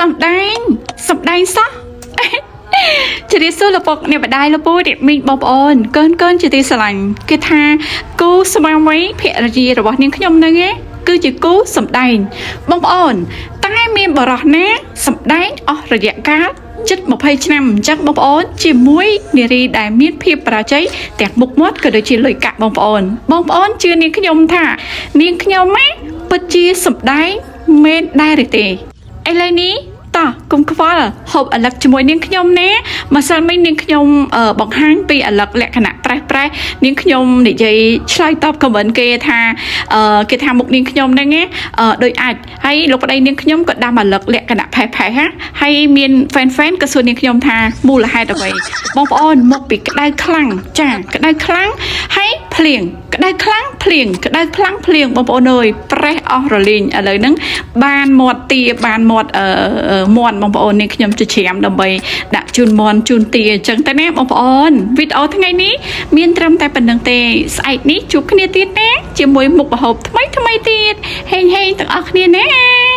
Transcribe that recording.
សម្ដែងសោះជាទីសុលពកអ្នកបដាយលពូអ្នកមីងបងប្អូនកូនជាទីស្រឡាញ់គេថាគូស្វាមីភរិយារបស់នាងខ្ញុំនឹងឯងគឺជាគូសម្ដែងបងប្អូនតែមានបរិះណាសម្ដែងអស់រយៈកាលជិត20ឆ្នាំអញ្ចឹងបងប្អូនជាមួយនារីដែលមានភាពបរាជ័យទាំងមុខមាត់ក៏ដូចជាលុយកាក់បងប្អូនជឿនាងខ្ញុំថានាងខ្ញុំពិតជាសម្ដែងមែនដែរឬទេឥឡូវនេះតោះកុំខ្វល់ហូបអាឡឹកជាមួយនាងខ្ញុំណាម្សិលមិញនាងខ្ញុំបង្ហាញពីអាឡឹកលក្ខណៈប្រេះនាងខ្ញុំនិយាយឆ្លើយតបខមមិនគេថាមុខនាងខ្ញុំហ្នឹងដូចអាចហើយលោកប្តីនាងខ្ញុំក៏ដាំអាឡឹកលក្ខណៈផេះហើយមាន fan ក៏សួរនាងខ្ញុំថាមូលហេតុអ្វីបងប្អូនមកពីក្តៅខ្លាំងចាក្តៅខ្លាំងហើយភ្លៀងក្តៅខ្លាំងភ្លៀងក្តៅខ្លាំងភ្លៀងបងប្អូនអើយប្រេះអស់រលីងឥឡូវហ្នឹងបានមាត់ទាបានមាត់មន់បងប្អូននេះខ្ញុំច្រាមដើម្បីដាក់ជូនមន់ជូនទាអញ្ចឹងទៅណាបងប្អូនវីដេអូថ្ងៃនេះមានត្រឹមតែប៉ុណ្្នឹងទេស្អែកនេះជួបគ្នាទៀតណាជាមួយមុខម្ហូបថ្មីទៀតហេងទាំងអស់គ្នាណា